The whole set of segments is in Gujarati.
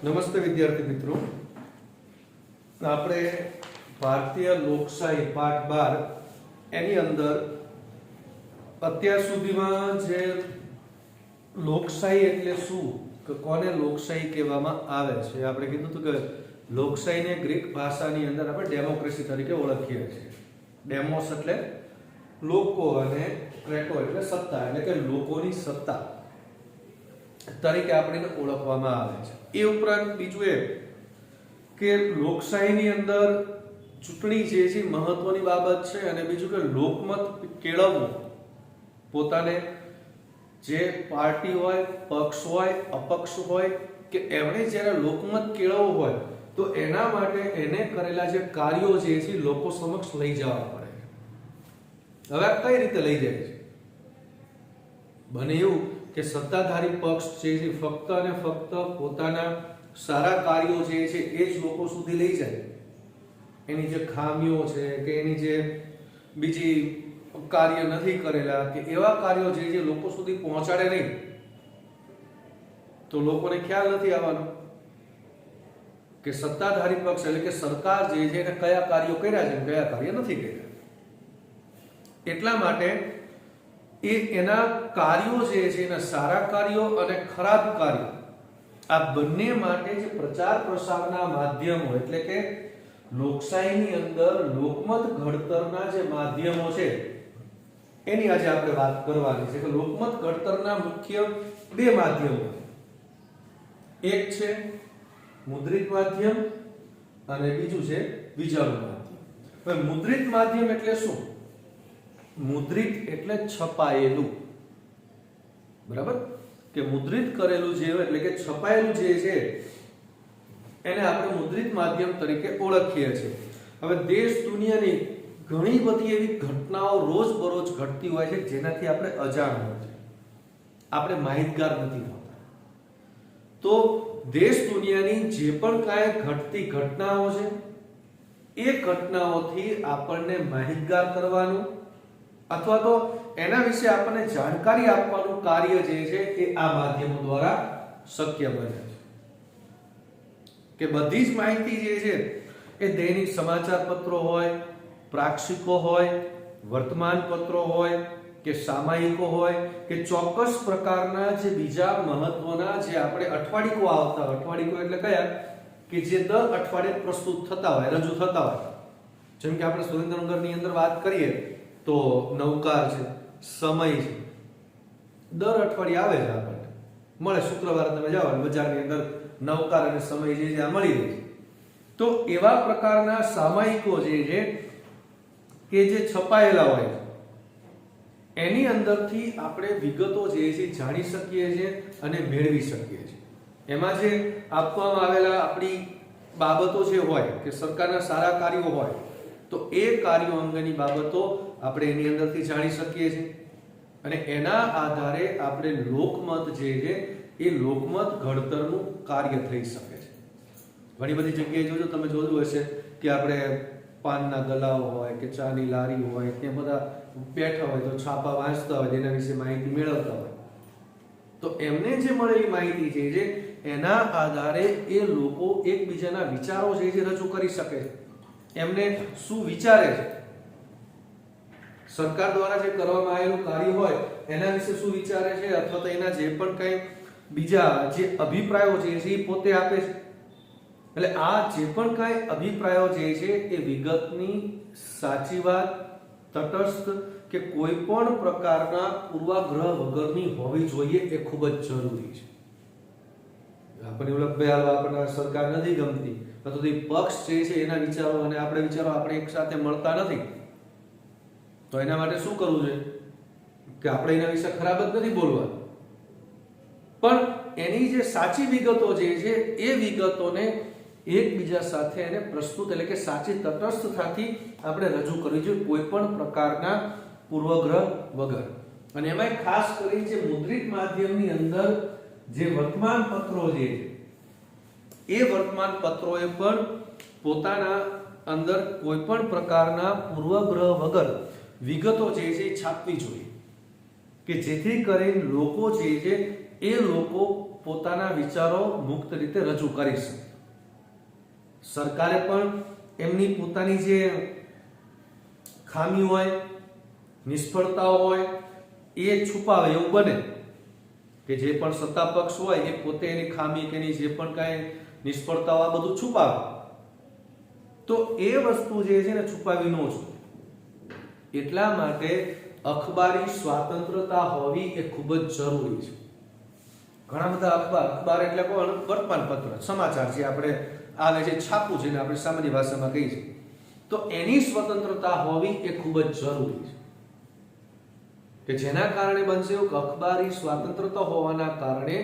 નમસ્તે વિદ્યાર્થી મિત્રો, આપણે ભારતીય લોકશાહી પાઠ 12 એની અંદર અત્યાર સુધીમાં જે લોકશાહી એટલે શું, કે કોને લોકશાહી કહેવામાં આવે છે, આપણે કીધું હતું કે લોકશાહીને ગ્રીક ભાષાની અંદર આપણે ડેમોક્રેસી તરીકે ઓળખીએ છીએ. ડેમોસ એટલે લોકો અને ક્રેટો એટલે સત્તા, એટલે કે લોકોની સત્તા તરીકે આપણે ઓળખવામાં આવે છે. એ ઉપરાંત બીજું એ કે લોકશાહીની અંદર ચૂંટણી જે છે મહત્વની બાબત છે, અને બીજું કે લોકમત કેળવવું, પોતાને જે પાર્ટી હોય, પક્ષ હોય, અપક્ષ હોય, કે એમણે જ્યારે લોકમત કેળવવું હોય તો એના માટે એને કરેલા જે કાર્યો જે છે લોકો સમક્ષ લઈ જવા પડે. હવે કઈ રીતે લઈ જાય છે? બને એવું કે સત્તાધારી પક્ષ જે છે ફક્ત અને ફક્ત પોતાના સારા કાર્યો જે છે એ જ લોકો સુધી લઈ જાય, એની જે ખામીઓ છે કે એની જે બીજી કાર્ય નથી કરેલા કે એવા કાર્યો જે છે લોકો સુધી પહોંચાડે નહીં, તો લોકોને ખ્યાલ નથી આવવાનો કે સત્તાધારી પક્ષ એટલે કે સરકાર જે છે એને કયા કાર્યો કર્યા છે કયા કાર્ય નથી કર્યા. એટલા માટે એના કાર્યો જે છે એના સારા કાર્યો અને ખરાબ કાર્યો આ બંને માટે જે પ્રચાર પ્રસારના માધ્યમો એટલે કે લોકશાહીની અંદર લોકમત ઘડતરના જે માધ્યમો છે એની આજે આપણે વાત કરવાની છે. કે લોકમત ઘડતરના મુખ્ય બે માધ્યમો, એક છે મુદ્રિત માધ્યમ અને બીજું છે વિજાણુ માધ્યમ. હવે મુદ્રિત માધ્યમ એટલે શું? મુદ્રિત એટલે છપાયેલું, બરાબર, કે મુદ્રિત કરેલું જે હોય એટલે કે છપાયેલું જે છે એને આપણે મુદ્રિત માધ્યમ તરીકે ઓળખીએ છીએ. હવે દેશ દુનિયાની ઘણી બધી એવી ઘટનાઓ રોજબરોજ ઘટતી હોય છે જેનાથી આપણે અજાણ હોય છે, આપણે માહિતગાર નથી હોતા. તો દેશ દુનિયાની જે પણ કાંઈ ઘટતી ઘટનાઓ છે એ ઘટનાઓથી આપણને માહિતગાર કરવાનું અથવા તો એના વિશે આપણને જાણકારી આપવાનું કાર્ય જે છે એ આ માધ્યમો દ્વારા શક્ય બને છે. કે બધી જ માહિતી જે છે એ દૈનિક સમાચાર પત્રો હોય, પ્રાક્ષિકો હોય, વર્તમાન પત્રો હોય કે સામાયિકો હોય કે ચોક્કસ પ્રકારના જે બીજા મહત્વના જે આપણે અઠવાડિકો આવતા, અઠવાડિકો એટલે કયા કે જે દર અઠવાડિયે પ્રસ્તુત થતા હોય, રજૂ થતા હોય. જેમ કે આપણે સુરેન્દ્રનગરની અંદર વાત કરીએ તો નવકાર છે, સમય છે, દર અઠવાડિયે આવે છે, આપણને મળે. શુક્રવારે તમે જાઓ બજારની અંદર નવકાર અને સમય જે છે આ મળી રહે છે. તો એવા પ્રકારના સામાયિકો જે છે કે જે છપાયેલા હોય છે એની અંદરથી આપણે વિગતો જે છે જાણી શકીએ છીએ અને મેળવી શકીએ છીએ. એમાં જે આપવામાં આવેલા આપણી બાબતો જે હોય કે સરકારના સારા કાર્યો હોય તો એ કાર્યો અંગેની બાબતો આપણે એની અંદરથી જાણી શકીએ છીએ, અને એના આધારે આપણે લોકમત જે છે એ લોકમત ઘડતરનું કાર્ય થઈ શકે છે. ઘણી બધી જગ્યાએ જોજો, તમે જોયું હશે કે આપણે પાનના ગલાઓ હોય કે ચાની લારી હોય ત્યાં બધા બેઠા હોય તો છાપા વાંચતા હોય, એના વિશે માહિતી મેળવતા હોય. તો એમને જે મળેલી માહિતી જે છે એના આધારે એ લોકો એકબીજાના વિચારો જે છે રજૂ કરી શકે છે. એમને શું વિચારે છે, સરકાર દ્વારા જે કરવામાં આવેલું કાર્ય હોય એના વિશે શું વિચારે છે, અથવા તો એના જે પણ કંઈ બીજા જે અભિપ્રાયો જે છે એ પોતે આપે છે. એટલે આ જે પણ કાંઈ અભિપ્રાયો જે છે એ વિગતની, સાચી વાત, તટસ્થ કે કોઈ પણ પ્રકારના પૂર્વાગ્રહ વગરની હોવી જોઈએ, એ ખૂબ જ જરૂરી છે. આપણને એવું લાગે આપણને સરકાર નથી ગમતી અથવા તો પક્ષ જે છે એના વિચારો અને આપણે વિચારો આપણે એક સાથે મળતા નથી, તો એના માટે શું કરવું જોઈએ કે આપણે એના વિશે ખરાબ જ નથી બોલવા, પણ એની જે સાચી વિગતો જે છે એ વિગતોને એકબીજા સાથે એને પ્રસ્તુત એટલે કે સાચી તટસ્થતાથી આપણે રજૂ કરવી જોઈએ, કોઈ પણ પ્રકારના પૂર્વગ્રહ વગર. અને એમાં ખાસ કરી જે મુદ્રિત માધ્યમની અંદર જે વર્તમાન પત્રો જે છે એ વર્તમાન પત્રોએ પણ પોતાના અંદર કોઈ પણ પ્રકારના પૂર્વગ્રહ વગર વિગતો જે છે છાપવી જોઈએ, કે જેથી કરીને લોકો જે છે એ લોકો પોતાના વિચારો મુક્ત રીતે રજૂ કરી શકે. સરકારે પણ એમની પોતાની જે ખામી હોય, નિષ્ફળતાઓ હોય એ છુપાવે એવું બને કે જે પણ સત્તા પક્ષ હોય એ પોતે એની ખામી કે એની જે પણ કાંઈ નિષ્ફળતાઓ આ બધું છુપાવે. તો એ વસ્તુ જે છે ને છુપાવી ન જોઈએ. એટલા માટે અખબારી સ્વતંત્રતા હોવી એ ખૂબ જ જરૂરી છે. ઘણા બધા અખબાર એટલે કોણ? વર્તમાનપત્ર, સમાચાર જે આપણે આવે છે છાપું, જેને આપણે સામાન્ય ભાષામાં કહીએ છીએ. તો એની સ્વતંત્રતા હોવી એ ખૂબ જ જરૂરી છે કે જેના કારણે બનશે એવું કે અખબારી સ્વતંત્રતા હોવાના કારણે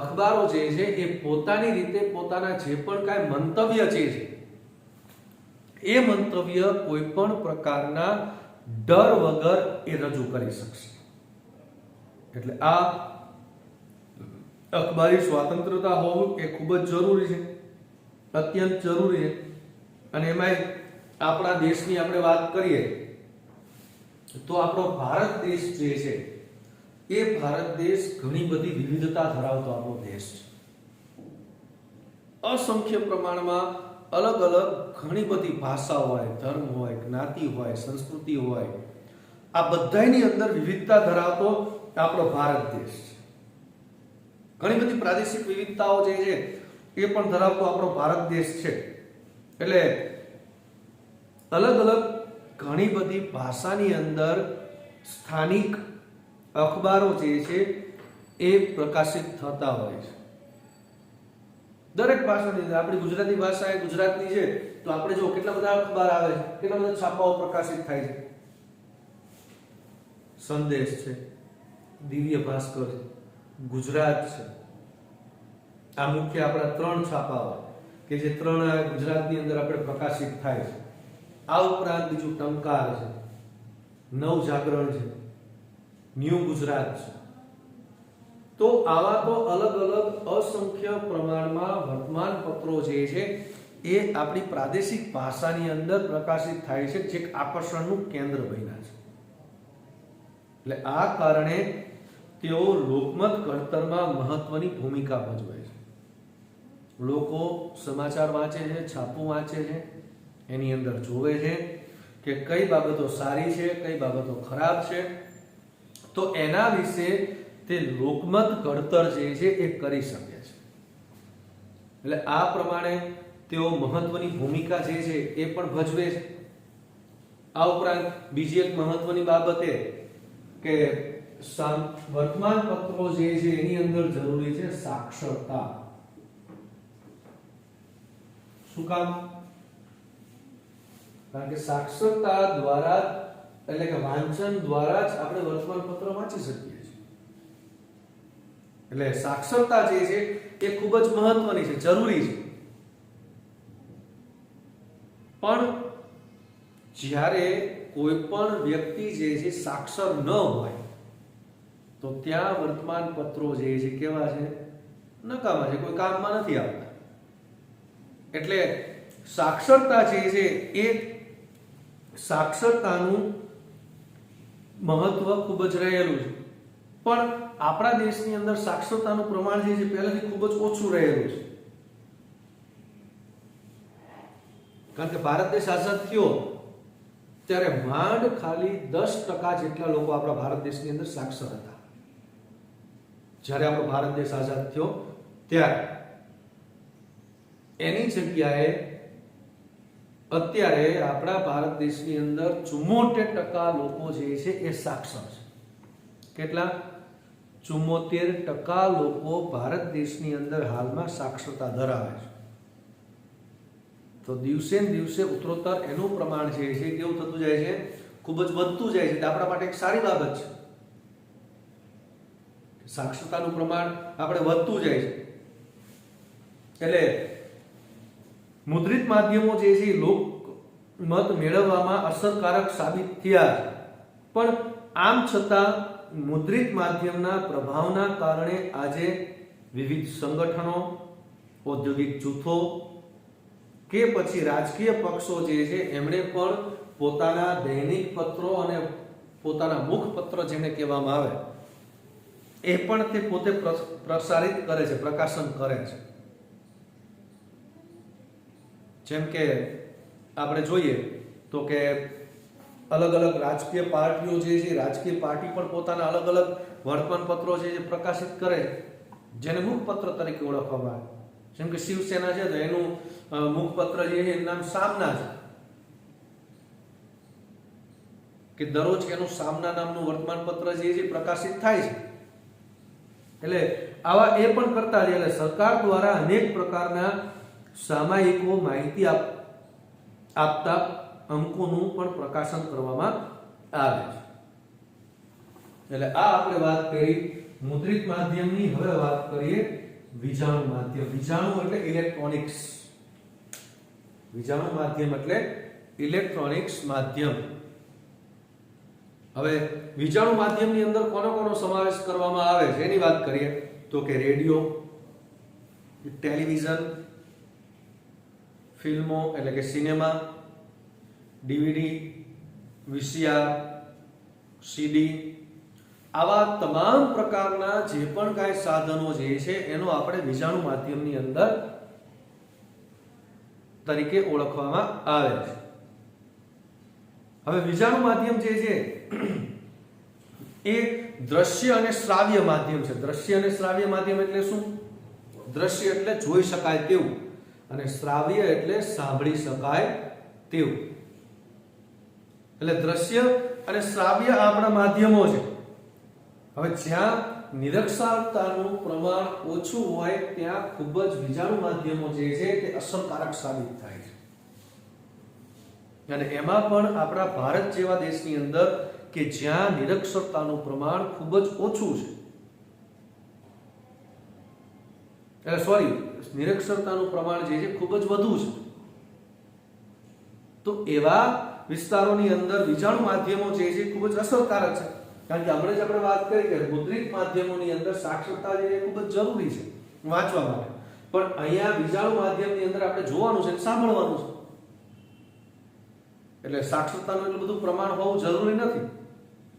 અખબારો જે છે એ પોતાની રીતે પોતાના જે પણ કાંઈ મંતવ્ય છે એ મંતવ્ય કોઈ પણ પ્રકારના ડર વગર એ રજૂ કરી શકશે. એટલે આ અખબારી સ્વતંત્રતા હોવું એ ખૂબ જ જરૂરી છે, અત્યંત જરૂરી છે. અને એમાં આપણા દેશની આપણે વાત કરીએ તો આપણો ભારત દેશ જે છે એ ભારત દેશ ઘણી બધી વિવિધતા ધરાવતો આપણો દેશ છે. અસંખ્ય પ્રમાણમાં અલગ અલગ ઘણી બધી ભાષા હોય, ધર્મ હોય, જ્ઞાતિ હોય, સંસ્કૃતિ હોય, આ બધાની અંદર વિવિધતા ધરાવતો આપણો ભારત દેશ છે. ઘણી બધી પ્રાદેશિક વિવિધતાઓ જે છે એ પણ ધરાવતો આપણો ભારત દેશ છે. એટલે અલગ અલગ ઘણી બધી ભાષાની અંદર સ્થાનિક અખબારો જે છે એ પ્રકાશિત થતા હોય છે. દરેક ભાષાની અંદર આપણી ગુજરાતી ભાષા એ ગુજરાતની છે તો આપણે જો કેટલા બધા અખબાર આવે છે, કેટલા બધા છાપાઓ પ્રકાશિત થાય છે. સંદેશ છે, દિવ્ય ભાસ્કર છે, ગુજરાત છે. આ મુખ્ય આપણા 3 છાપાઓ કે જે 3 ગુજરાતની અંદર આપણે પ્રકાશિત થાય છે. આ ઉપરાંત બીજું ટંકાર છે, નવ જાગરણ છે, ન્યૂ ગુજરાત છે. તો આવા તો અલગ અલગ અસંખ્ય પ્રમાણમાં વર્તમાન પત્રો જે છે એ આપણી પ્રાદેશિક ભાષાની અંદર પ્રકાશિત થાય છે, જે આકર્ષણનું કેન્દ્ર બન્યા છે. એટલે આ કારણે તેઓ લોકમત ઘડતરમાં મહત્વની ભૂમિકા ભજવે છે. લોકો સમાચાર વાંચે છે, છાપું વાંચે છે, એની અંદર જોવે છે કે કઈ બાબતો સારી છે, કઈ બાબતો ખરાબ છે. તો એના વિશે તે લોકમત ઘડતર જે છે એ કરી શકે છે. એટલે આ પ્રમાણે તેઓ મહત્વની ભૂમિકા જે છે એ પણ ભજવે છે. આ ઉપરાંત બીજી એક મહત્વની બાબત એ કે વર્તમાન પત્રો જે છે એની અંદર જરૂરી છે સાક્ષરતા. શું કામ? કારણ કે સાક્ષરતા દ્વારા એટલે કે વાંચન દ્વારા જ આપણે વર્તમાન પત્ર વાંચી શકીએ છીએ. એટલે સાક્ષરતા જે છે એ ખૂબ જ મહત્વની છે, જરૂરી છે. પણ જ્યારે કોઈ પણ વ્યક્તિ જે છે સાક્ષર ન હોય તો ત્યાં વર્તમાન પત્રો જે છે કેવા છે? નકામા છે, કોઈ કામમાં નથી આવતા. એટલે સાક્ષરતા જે છે એ સાક્ષરતાનું મહત્વ ખૂબ જ રહેલું છે. પણ આપણા દેશની અંદર સાક્ષરતાનું પ્રમાણ જે છે પહેલાથી ખૂબ જ ઓછું રહેલું છે. કારણ કે ભારત દેશ આઝાદ થયો ત્યારે માંડ ખાલી 10% જેટલા લોકો આપણા ભારત દેશની અંદર સાક્ષર હતા. જ્યારે આપણો ભારત દેશ આઝાદ થયો ત્યારે એની જગ્યાએ અત્યારે આપણા ભારત દેશની અંદર 74% લોકો જે છે એ સાક્ષર છે. કેટલા? 74% લોકો ભારત દેશની અંદર હાલમાં સાક્ષરતા ધરાવે છે. તો દિવસે ને દિવસે ઉત્તરોત્તર એનું પ્રમાણ જે છે કેવું થતું જાય છે? ખૂબ જ વધતું જાય છે. આપણા માટે એક સારી બાબત છે. સાક્ષરતાનું પ્રમાણ આપણે વધતું જાય છે. એટલે મુદ્રિત માધ્યમો જે છે લોકમત મેળવવામાં અસરકારક સાબિત થયા છે. પણ આમ છતાં મુદ્રિત માધ્યમના પ્રભાવના કારણે આજે વિવિધ સંગઠનો, ઔદ્યોગિક જૂથો કે પછી રાજકીય પક્ષો જે છે એમણે પણ પોતાના દૈનિક પત્રો અને પોતાના મુખપત્ર જેને કહેવામાં આવે એ પણ તે પોતે પ્રસારિત કરે છે, પ્રકાશન કરે છે. જેમ કે આપણે જોઈએ તો કે અલગ અલગ રાજકીય પાર્ટીઓ જે છે, રાજકીય પાર્ટી પણ પોતાના અલગ અલગ વર્તમાનપત્રો છે જે પ્રકાશિત કરે છે, જેને મુખપત્ર તરીકે ઓળખવામાં આવે. જેમ કે શિવસેના છે તો એનું મુખપત્ર જે છે એનું નામ સામના છે, કે દરરોજ એનું સામના નામનું વર્તમાનપત્ર જે છે પ્રકાશિત થાય છે. એટલે આવા એ પણ કરતા એટલે સરકાર દ્વારા અનેક પ્રકારના સામાયિકો માહિતી આપતા અંકોનું પણ પ્રકાશન કરવામાં આવે છે. એટલે આ આપણે વાત કરી મુદ્રિત માધ્યમની. હવે વાત કરીએ વિજાણુ માધ્યમ. વિજાણુ એટલે ઇલેક્ટ્રોનિક્સ. વિજાણુ માધ્યમ એટલે ઇલેક્ટ્રોનિક્સ માધ્યમ. હવે વિજાણુ માધ્યમની અંદર કોનો સમાવેશ કરવામાં આવે છે એની વાત કરીએ તો કે રેડિયો, ટેલિવિઝન, ફિલ્મો એટલે કે સિનેમા, ડીવીડી, વીસીઆર, સીડી, આવા તમામ પ્રકારના જે પણ કાંઈ સાધનો જે છે એનો આપણે વિજાણુ માધ્યમની અંદર તરીકે ઓળખવામાં આવે છે. હવે વિજાણુ માધ્યમ જે છે એ દ્રશ્ય અને શ્રાવ્ય માધ્યમ છે. દ્રશ્ય અને શ્રાવ્ય માધ્યમ એટલે શું? દ્રશ્ય એટલે જોઈ શકાય તેવું અને શ્રાવ્ય એટલે સાંભળી શકાય તેવું. એટલે દ્રશ્ય અને શ્રાવ્ય આપણા માધ્યમો છે. હવે જ્યાં નિરક્ષરતાનું પ્રમાણ ઓછું હોય ત્યાં ખૂબ જ વિજાણુ માધ્યમો જે છે તે અસરકારક સાબિત થાય છે. અને એમાં પણ આપણા ભારત જેવા દેશની અંદર કે જ્યાં નિરક્ષરતાનું પ્રમાણ ખૂબ જ ઓછું છે, નિરક્ષરતાનું પ્રમાણ જે છે ખૂબ જ વધુ છે, તો એવા વિસ્તારોની અંદર વિજાણુ માધ્યમો જે છે ખૂબ જ અસરકારક છે. કારણ કે હમણાં જ આપણે વાત કરી કે મુદ્રિત માધ્યમોની અંદર સાક્ષરતા જે ખૂબ જ જરૂરી છે વાંચવા માટે, પણ અહીંયા વિજાણુ માધ્યમની અંદર આપણે જોવાનું છે, સાંભળવાનું છે. એટલે સાક્ષરતાનું એટલું બધું પ્રમાણ હોવું જરૂરી નથી.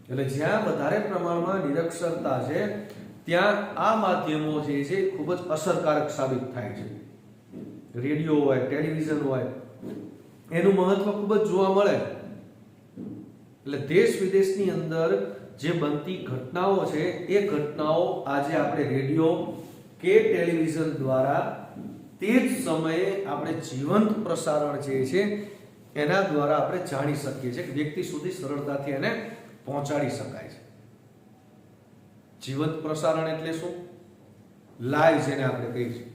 એટલે જ્યાં વધારે પ્રમાણમાં નિરક્ષરતા છે ત્યાં આ માધ્યમો જે છે ખૂબ જ અસરકારક સાબિત થાય છે. રેડિયો હોય, ટેલિવિઝન હોય, એનું મહત્વ ખૂબ જ જોવા મળે. એટલે દેશ વિદેશની અંદર જે બનતી ઘટનાઓ છે એ ઘટનાઓ આજે આપણે રેડિયો કે ટેલિવિઝન દ્વારા તે જ સમયે આપણે જીવંત પ્રસારણ જે છે એના દ્વારા આપણે જાણી શકીએ છીએ, કે વ્યક્તિ સુધી સરળતાથી એને પહોંચાડી શકાય છે. જીવંત પ્રસારણ એટલે શું? લાઈવ જેને આપણે કહીએ છીએ.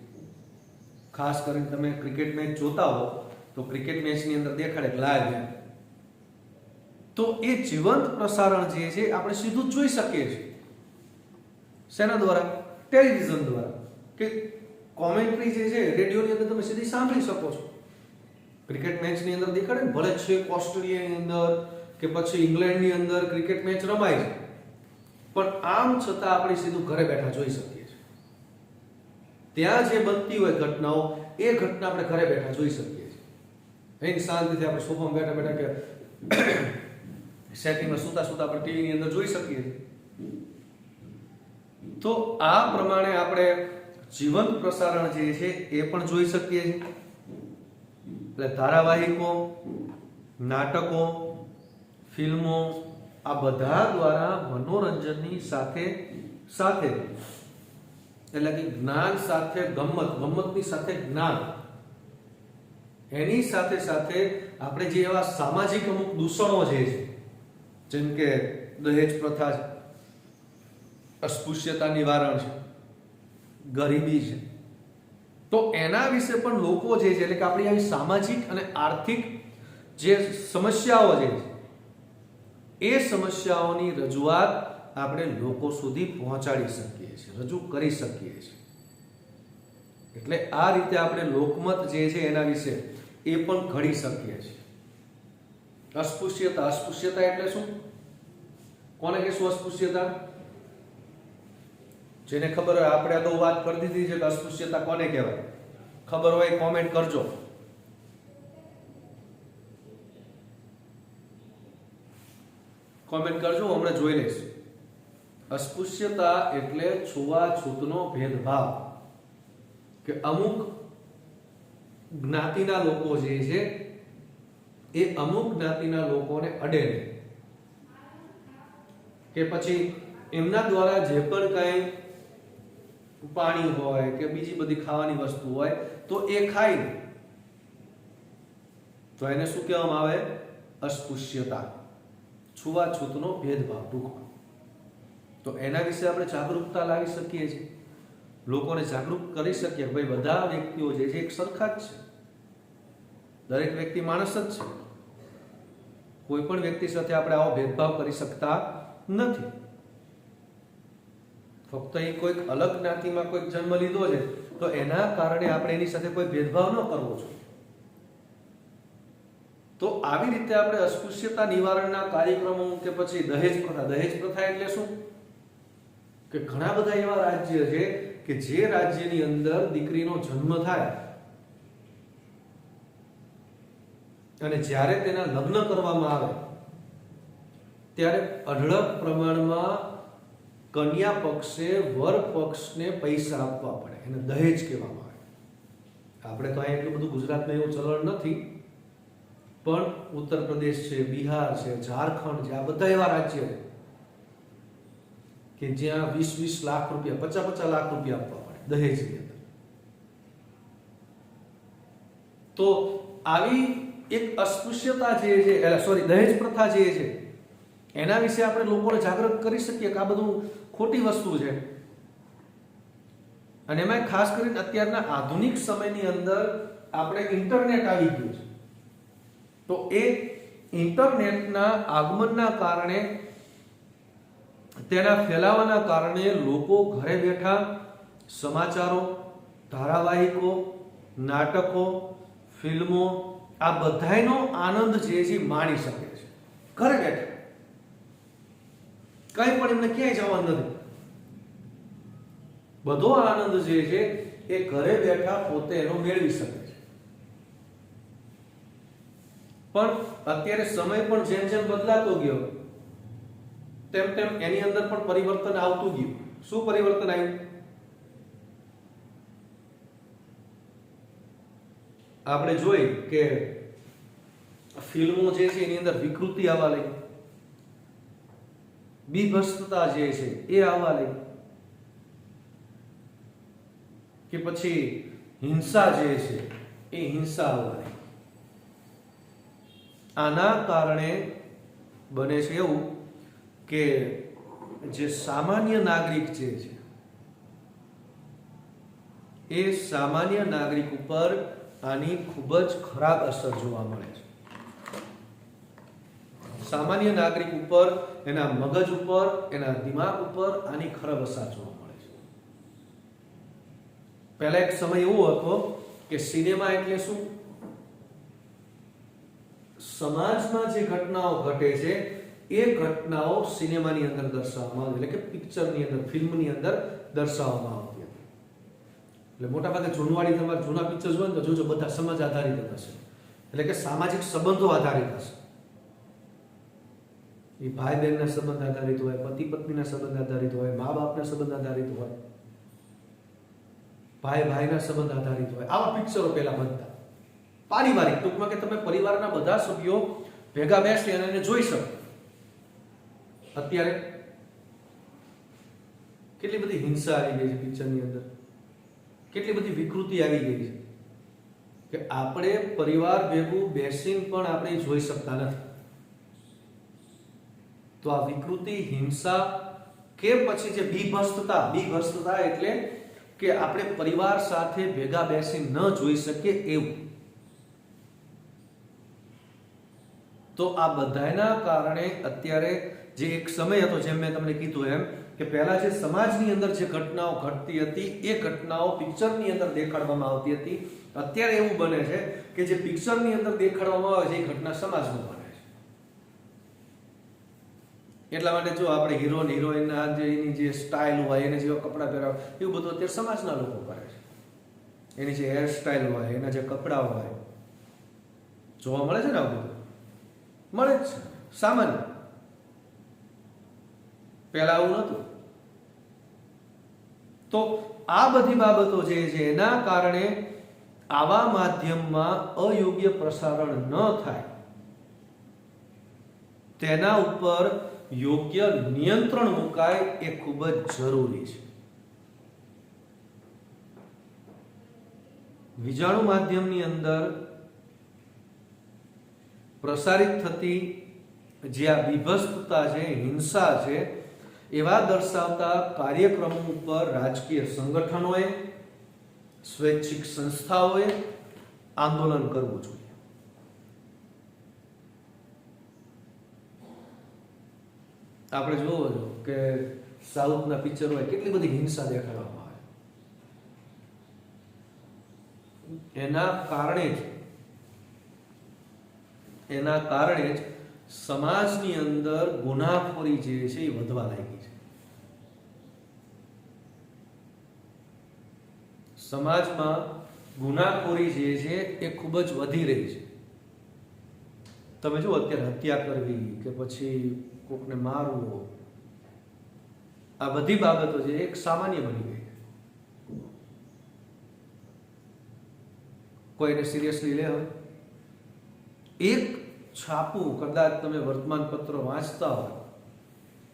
ખાસ કરીને તમે ક્રિકેટ મેચ જોતા હો તો ક્રિકેટ મેચની અંદર દેખાડે લાઈવ, તો એ જીવંત પ્રસારણ જે છે આપણે સીધું જોઈ શકીએ છીએ. શેના દ્વારા? ટેલિવિઝન દ્વારા. કે કોમેન્ટ્રી જે છે રેડિયોની અંદર તમે સીધી સાંભળી શકો છો. ક્રિકેટ મેચની અંદર દેખાડે ને, ભલે છે ઓસ્ટ્રેલિયાની અંદર કે પછી ઇંગ્લેન્ડની અંદર ક્રિકેટ મેચ રમાય છે, પણ આમ છતાં આપણે સીધું ઘરે બેઠા જોઈ શકીએ છીએ. ત્યાં જે બનતી હોય ઘટનાઓ, એ ઘટના આપણે ઘરે બેઠા જોઈ શકીએ છીએ. અહીં શાંતિથી આપણે સોફામાં બેઠા બેઠા કે સેટિંગમાં સુતા આપણે ટીવીની અંદર જોઈ શકીએ છીએ. તો આ પ્રમાણે આપણે જીવંત પ્રસારણ જે છે એ પણ જોઈ શકીએ છીએ. એટલે ધારાવાહિકો, નાટકો, ફિલ્મો, આ બધા દ્વારા મનોરંજનની સાથે સાથે એટલે કે જ્ઞાન સાથે ગમ્મત, ગમ્મતની સાથે જ્ઞાન, એની સાથે સાથે આપણે જે એવા સામાજિક અમુક દૂષણો જે છે, જેમ કે દહેજ પ્રથા છે, અસ્પૃશ્યતા નિવારણ છે, ગરીબી છે, તો એના વિશે પણ લોકો જે છે એટલે કે આપણી આવી સામાજિક અને આર્થિક જે સમસ્યાઓ જે છે એ સમસ્યાઓની રજૂઆત આપણે લોકો સુધી પહોંચાડી શકીએ છીએ, રજૂ કરી શકીએ છીએ. એટલે આ રીતે આપણે લોકમત જે છે એના વિશે એ પણ ઘડી શકીએ છીએ. અસ્પૃશ્યતા, અસ્પૃશ્યતા એટલે શું? કોને કહેશું અસ્પૃશ્યતા? જેને ખબર હોય, આપણે આ તો વાત કરી દીધી છે કે અસ્પૃશ્યતા કોને કહેવાય. ખબર હોય કોમેન્ટ કરજો. કોમેન્ટ કરજો, હમણાં જોઈ લઈશ. અસ્પૃશ્યતા એટલે છૂવાછૂતનો ભેદભાવ, કે અમુક જ્ઞાતિના લોકો જે છે એ અમુક જ્ઞાતિના લોકોને અડે નહીં, કે પછી એમના દ્વારા જે પણ કઈ પાણી હોય કે બીજી બધી ખાવાની વસ્તુ હોય તો એ ખાય નહીં, તો એને શું કહેવામાં આવે? અસ્પૃશ્યતા, છૂવાછૂતનો ભેદભાવ ટૂંકમાં. તો એના વિશે આપણે જાગૃતતા લાવી શકીએ છીએ, લોકોને જાગૃત કરી શકીએ. ભાઈ બધા વ્યક્તિઓ જે છે એક સરખા જ છે, દરેક વ્યક્તિ માણસ જ છે, કોઈ પણ વ્યક્તિ સાથે આપણે આવો ભેદભાવ કરી શકતા નથી. ફક્ત એ કોઈક અલગ જ્ઞાતિમાં કોઈક જન્મ લીધો છે તો એના કારણે આપણે એની સાથે કોઈ ભેદભાવ ન કરવો જોઈએ. તો આવી રીતે આપણે અસ્પૃશ્યતા નિવારણના કાર્યક્રમો કે પછી દહેજ પ્રથા એટલે શું? કે ઘણા બધા એવા રાજ્ય છે કે જે રાજ્યની અંદર દીકરીનો જન્મ થાય અને જ્યારે તેના લગ્ન કરવામાં આવે ત્યારે અઢળક પ્રમાણમાં કન્યા પક્ષે વર પક્ષને પૈસા આપવા પડે, એને દહેજ કહેવામાં આવે. આપણે તો અહીંયા એટલું બધું ગુજરાતમાં એવું ચલણ નથી, પણ ઉત્તર પ્રદેશ છે, બિહાર છે, ઝારખંડ છે, આ બધા એવા રાજ્ય કે જ્યાં 20-20 લાખ રૂપિયા, 50-50 લાખ રૂપિયા આપવા પડે દહેજની અંદર. તો આવી એક અસ્પૃશ્યતા જે છે, દહેજ પ્રથા જે છે એના વિશે આપણે લોકોને જાગૃત કરી શકીએ કે આ બધું ખોટી વસ્તુ છે. અને એમાં ખાસ કરીને અત્યારના આધુનિક સમયની અંદર આપણે ઇન્ટરનેટ આવી ગયું છે, તો એ ઇન્ટરનેટના આગમનના કારણે, તેના ફેલાવાના કારણે લોકો ઘરે બેઠા સમાચારો, ધારાવાહિકો, નાટકો, ફિલ્મો આ બધાયનો આનંદ જે છે માણી શકે છે ઘરે બેઠા. કઈ પણ એમને ક્યાંય જવાનું નથી. બધો આનંદ જે છે એ ઘરે બેઠા પોતે એનો મેળવી શકે છે. પણ અત્યારે સમય પણ જેમ જેમ બદલાતો ગયો તેમ તેમ એની અંદર પણ પરિવર્તન આવતું ગયું. શું પરિવર્તન આવ્યું? આપણે જોઈ કે ફિલ્મો જે છે એની અંદર વિકૃતિ આવવા લાગી, બીભત્સતા જે છે એ આવવા લાગી, કે પછી હિંસા જે છે એ હિંસા આવવા લાગી. આના કારણે બને છે એવું કે જે સામાન્ય નાગરિક જે છે એ સામાન્ય નાગરિક ઉપર આની ખૂબ જ ખરાબ અસર જોવા મળે છે. સામાન્ય નાગરિક ઉપર, એના મગજ ઉપર, એના દિમાગ ઉપર આની ખરાબ અસર જોવા મળે છે. પહેલા એક સમય એવો હતો કે સિનેમા એટલે શું? સમાજમાં જે ઘટનાઓ ઘટે છે એ ઘટનાઓ સિનેમાની અંદર દર્શાવવામાં આવે, એટલે કે પિક્ચરની અંદર, ફિલ્મની અંદર દર્શાવવામાં આવતી હતી. એટલે મોટા ભાગે જૂનવાડી તમારે જૂના પિક્ચર જોવે ને તો જોજો બધા સમાજ આધારિત હશે, એટલે કે સામાજિક સંબંધો આધારિત હશે. એ ભાઈ બહેનના સંબંધ આધારિત હોય, પતિ પત્નીના સંબંધ આધારિત હોય, મા બાપના સંબંધ આધારિત હોય, ભાઈ ભાઈના સંબંધ આધારિત હોય. આવા પિક્ચરો પહેલા બનતા. પારિવારિક, ટૂંકમાં કે તમે પરિવારના બધા સભ્યો ભેગા બેસી અને એને જોઈ શકો. અત્યારે કેટલી બધી હિંસા આવી ગઈ છે પિક્ચરની અંદર, કેટલી બધી વિકૃતિ આવી ગઈ છે કે આપણે પરિવાર ભેગું બેસીને પણ આપણે જોઈ શકતા નથી. તો આ વિકૃતિ, હિંસા કે પછી જે બીભત્સતા એટલે કે આપણે પરિવાર સાથે ભેગા બેસી ન જોઈ શકીએ એવું. તો આ બધાના કારણે અત્યારે જે એક સમય હતો, જેમ મેં તમને કીધું એમ, કે પહેલા જે સમાજની અંદર જે ઘટનાઓ ઘટતી હતી એ ઘટનાઓ પિક્ચરની અંદર દેખાડવામાં આવતી હતી. અત્યારે એવું બને છે કે જે પિક્ચરની અંદર દેખાડવામાં આવે છે એ ઘટના સમાજમાં બને છે. એટલા માટે જો આપણે હીરો હિરોઈનના જે એની જે સ્ટાઇલ હોય, એને જેવા કપડાં પહેરાવ, એવું બધું અત્યારે સમાજના લોકો કરે છે. એની જે હેર સ્ટાઇલ હોય, એના જે કપડાં હોય, જોવા મળે છે ને આવું બધું મળે જ છે સામાન્ય. પહેલા આવું નહોતું. તો આ બધી બાબતો જે છે એના કારણે આવા માધ્યમમાં અયોગ્ય પ્રસારણ ન થાય તેના ઉપર યોગ્ય નિયંત્રણ મુકાય એ ખૂબ જ જરૂરી છે. વિજાણુ માધ્યમની અંદર પ્રસારિત થતી જે આ બીભત્સતા છે, હિંસા છે, એવા દર્શાવતા કાર્યક્રમો ઉપર રાજકીય સંગઠનોએ, સ્વૈચ્છિક સંસ્થાઓએ આંદોલન કરવું જોઈએ. આપણે જોવો છો કે સાઉથના પિક્ચરોમાં કેટલી બધી હિંસા દેખાડવામાં આવે. એના કારણે જ સમાજની અંદર ગુનાખોરી જે છે એ વધવા લાગી છે. સમાજમાં ગુનાખોરી જે છે એ ખૂબ જ વધી રહી છે. તમે જો અત્યારે હત્યા કરવી કે પછી કોકને મારવો, આ બધી બાબતો છે એક સામાન્ય બની ગઈ. કોઈને સિરિયસલી લે હવે એક છાપું, કદાચ તમે વર્તમાન પત્ર વાંચતા હોય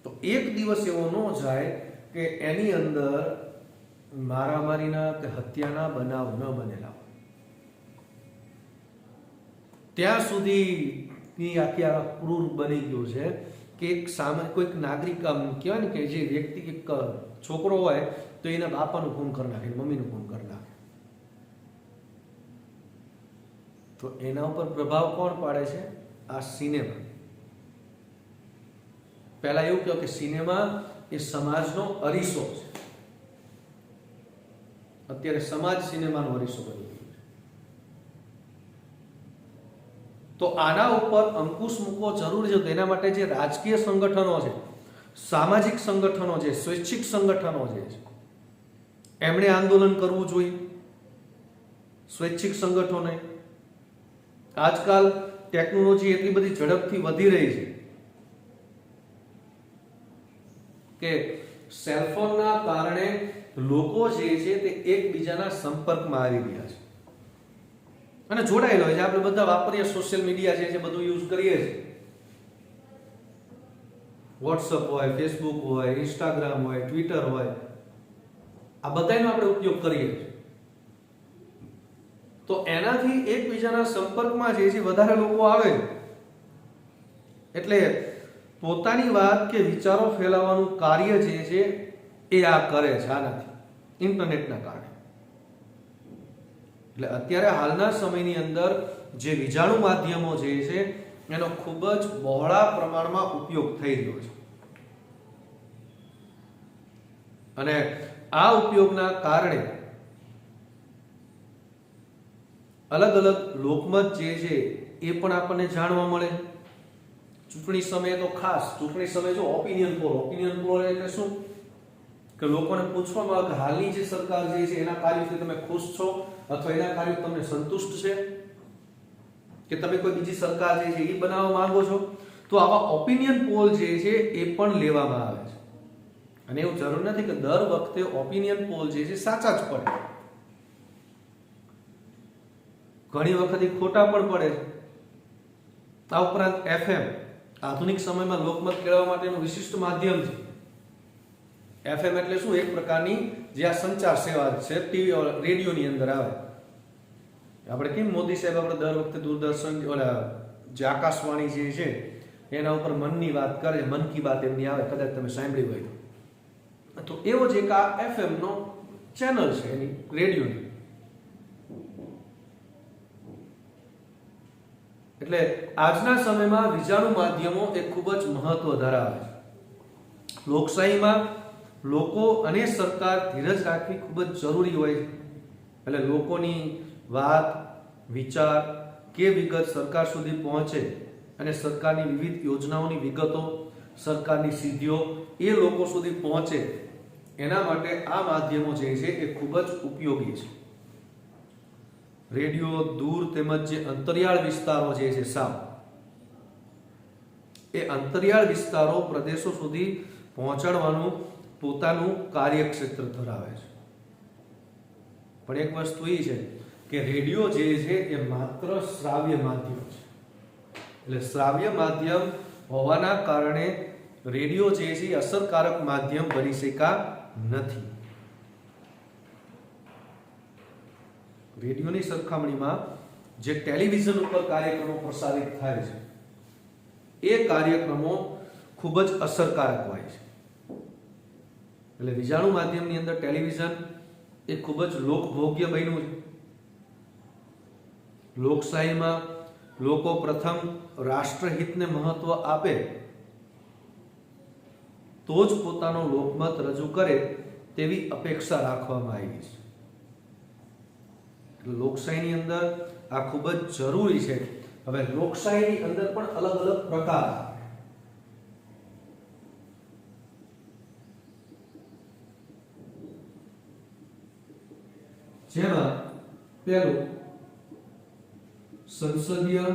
તો એક દિવસ એવો ન જાય કે એની અંદર મારામારીના કે હત્યાના બનાવ ન બનેલા હોય. ત્યાં સુધી આખી આ ક્રૂર બની ગયું છે કે એક કોઈક નાગરિક કહેવાય ને કે જે વ્યક્તિ એક છોકરો હોય તો એના બાપાનું ખૂન કરી નાખે, મમ્મીનું ખૂન કરી નાખે. તો એના ઉપર પ્રભાવ કોણ પાડે છે? આ સિનેમા. પહેલા એવું કહ્યું કે સિનેમા એ સમાજનો અરીસો છે. અત્યારે સમાજ સિનેમાનો અરીસો બની ગયો છે. તો આના ઉપર અંકુશ મૂકવો જરૂરી છે. તેના માટે જે રાજકીય સંગઠનો છે, સામાજિક સંગઠનો છે, સ્વૈચ્છિક સંગઠનો છે, એમણે આંદોલન કરવું જોઈએ. સ્વૈચ્છિક સંગઠનોને આજકાલ ટેકનોલોજી એટલી બધી ઝડપથી વધી રહી છે કે સેલફોનના કારણે લોકો જે છે તે એકબીજાના સંપર્કમાં આવી રહ્યા છે અને જોડાયેલા હોય છે. આપણે બધા વાપરીએ, સોશિયલ મીડિયા જે છે બધું યુઝ કરીએ છીએ. વોટ્સઅપ હોય, ફેસબુક હોય, ઇન્સ્ટાગ્રામ હોય, ટ્વિટર હોય, આ બધાનો આપણે ઉપયોગ કરીએ છીએ. તો એનાથી એકબીજાના સંપર્કમાં જે છે વધારે લોકો આવે છે. એટલે પોતાની વાત કે વિચારો ફેલાવવાનું કાર્ય જે છે એ આ કરે છે આનાથી, ઇન્ટરનેટના કારણે. એટલે અત્યારે હાલના સમયની અંદર જે વિજાણુ માધ્યમો જે છે એનો ખૂબ જ બહોળા પ્રમાણમાં ઉપયોગ થઈ રહ્યો છે અને આ ઉપયોગના કારણે અલગ અલગ લોકમત જે છે એ પણ આપણને જાણવા મળે. ચૂંટણી સમયે તો ખાસ, ચૂંટણી સમયે જો ઓપિનિયન પોલ એટલે શું કે લોકોને પૂછવામાં આવે કે હાલની જે સરકાર જે છે એના કાર્યોથી તમે ખુશ છો અથવા એના કાર્યો તમને સંતુષ્ટ છે કે તમે કોઈ બીજી સરકાર જે છે એ બનાવવા માંગો છો. તો આવા ઓપિનિયન પોલ જે છે એ પણ લેવામાં આવે છે અને એવું જરૂર નથી કે દર વખતે ઓપિનિયન પોલ જે છે સાચા જ પડે. ઘણી વખત ખોટા પણ પડે છે. આ ઉપરાંત FM આધુનિક સમયમાં લોકમત કેળવવા માટેનું વિશિષ્ટ માધ્યમ છે. FM એટલે શું? એક પ્રકારની જે આ સંચાર સેવા છે, ટીવી રેડિયોની અંદર આવે. આપણે કેમ મોદી સાહેબ આપણે દર વખતે દૂરદર્શન જે આકાશવાણી જે છે એના ઉપર મનની વાત કરે, મન કી બાત એમની આવે, કદાચ તમે સાંભળી હોય તો એવો જ એક આ FM નો ચેનલ છે એની રેડિયોની. એટલે આજના સમયમાં વિજાણુ માધ્યમો એ ખૂબ જ મહત્વ ધરાવે છે. લોકશાહીમાં લોકો અને સરકાર ધીરજ રાખવી ખૂબ જ જરૂરી હોય છે. એટલે લોકોની વાત, વિચાર કે વિગત સરકાર સુધી પહોંચે અને સરકારની વિવિધ યોજનાઓની વિગતો, સરકારની સિદ્ધિઓ એ લોકો સુધી પહોંચે, એના માટે આ માધ્યમો જે છે એ ખૂબ જ ઉપયોગી છે. રેડિયો દૂર તેમજ જે અંતરિયાળ વિસ્તારો જે છે એ અંતરિયાળ વિસ્તારો પ્રદેશો સુધી પહોંચાડવાનું પોતાનું કાર્યક્ષેત્ર ધરાવે છે. પણ એક વસ્તુ એ છે કે રેડિયો જે છે એ માત્ર શ્રાવ્ય માધ્યમ છે. એટલે શ્રાવ્ય માધ્યમ હોવાના કારણે રેડિયો જે છે એ અસરકારક માધ્યમ બની શકા નથી. રેડિયોની સરખામણીમાં જે ટેલિવિઝન ઉપર કાર્યક્રમો પ્રસારિત થાય છે એ કાર્યક્રમો ખૂબ જ અસરકારક હોય છે. એટલે વિજાણુ માધ્યમની અંદર ટેલિવિઝન એ ખૂબ જ લોકભોગ્ય બન્યું છે. લોકશાહીમાં લોકો પ્રથમ રાષ્ટ્રહિતને મહત્વ આપે તો જ પોતાનો લોકમત રજૂ કરે તેવી અપેક્ષા રાખવામાં આવી છે. લોકશાહીની અંદર આ ખૂબ જ જરૂરી છે. હવે લોકશાહીની અંદર પણ અલગ અલગ પ્રકાર આવે. જેમાં પહેલું સંસદીય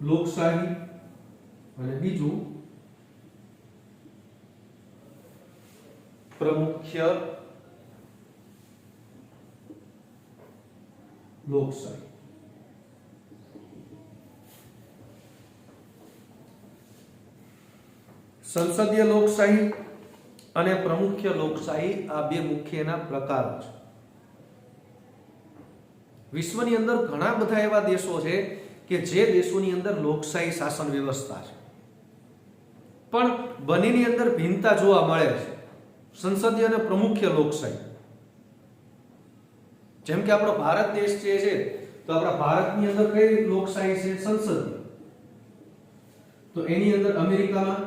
લોકશાહી અને બીજું પ્રમુખ્ય લોકશાહી. સંસદીય લોકશાહી અને પ્રમુખ્ય લોકશાહી આ બે મુખ્યના પ્રકારો છે. વિશ્વની અંદર ઘણા બધા એવા દેશો છે કે જે દેશોની અંદર લોકશાહી શાસન વ્યવસ્થા છે, પણ બંનેની અંદર ભિન્નતા જોવા મળે છે. સંસદીય અને પ્રમુખ્ય લોકશાહી, જેમ કે આપણો ભારત દેશ જે છે તો આપણા ભારતની અંદર કઈ લોકશાહી છે? સંસદીય. તો એની અંદર અમેરિકામાં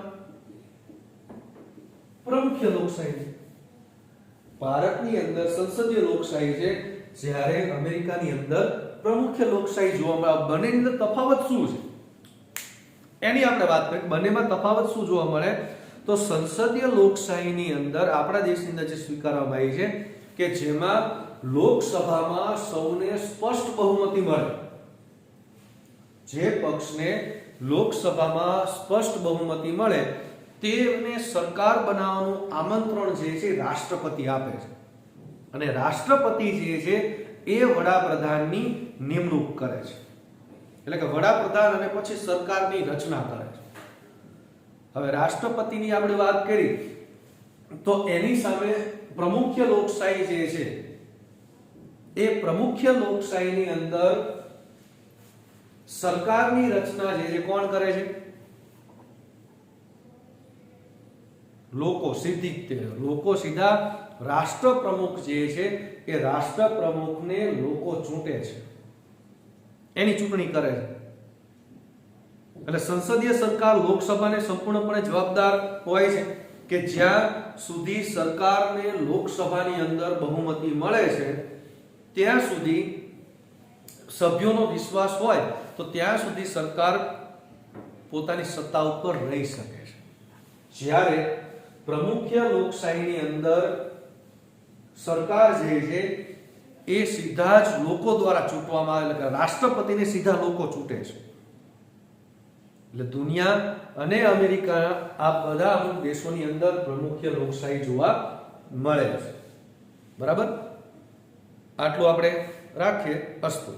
પ્રમુખ્ય લોકશાહી છે. ભારતની અંદર સંસદીય લોકશાહી છે, જ્યારે અમેરિકાની અંદર પ્રમુખ્ય લોકશાહી જોવા મળે. બંનેની અંદર તફાવત શું છે એની આપણે વાત કરીએ. બંનેમાં તફાવત શું જોવા મળે? તો સંસદીય લોકશાહીની અંદર આપણા દેશની અંદર જે સ્વીકારવામાં આવી છે કે જેમાં લોકસભામાં સૌને સ્પષ્ટ બહુમતી મળે. જે પક્ષને લોકસભામાં સ્પષ્ટ બહુમતી મળે તેને સરકાર બનાવવાનું આમંત્રણ જે છે રાષ્ટ્રપતિ આપે છે, અને રાષ્ટ્રપતિ જે છે એ વડાપ્રધાનની નિમણૂક કરે છે. એટલે કે વડાપ્રધાન અને પછી સરકારની રચના કરે છે. હવે રાષ્ટ્રપતિની આપણે વાત કરી તો એની સામે પ્રમુખ્ય લોકશાહી જે છે એ પ્રમુખ્ય લોકશાહીની અંદર સરકારની રચના જે છે કોણ કરે છે? લોકો સીધા રાષ્ટ્રપ્રમુખ જે છે એ રાષ્ટ્રપ્રમુખને લોકો ચૂંટે છે, એની ચૂંટણી કરે છે. એટલે સંસદીય સરકાર લોકસભાને સંપૂર્ણપણે જવાબદાર હોય છે કે જ્યાં સુધી સરકારને લોકસભાની અંદર બહુમતી મળે છે ત્યાં સુધી સભ્યોનો વિશ્વાસ હોય તો ત્યાં સુધી સરકાર પોતાની સત્તા ઉપર રહી શકે છે. જ્યારે પ્રમુખ્ય લોકશાહીની અંદર સરકાર જે છે એ સીધા જ લોકો દ્વારા ચૂંટવામાં આવે, એટલે રાષ્ટ્રપતિને સીધા લોકો ચૂંટે છે. એટલે દુનિયા અને અમેરિકા આ બધા અમુક દેશોની અંદર પ્રમુખ્ય લોકશાહી જોવા મળે છે. બરાબર, આટલું આપણે રાખીએ. અસ્તુ.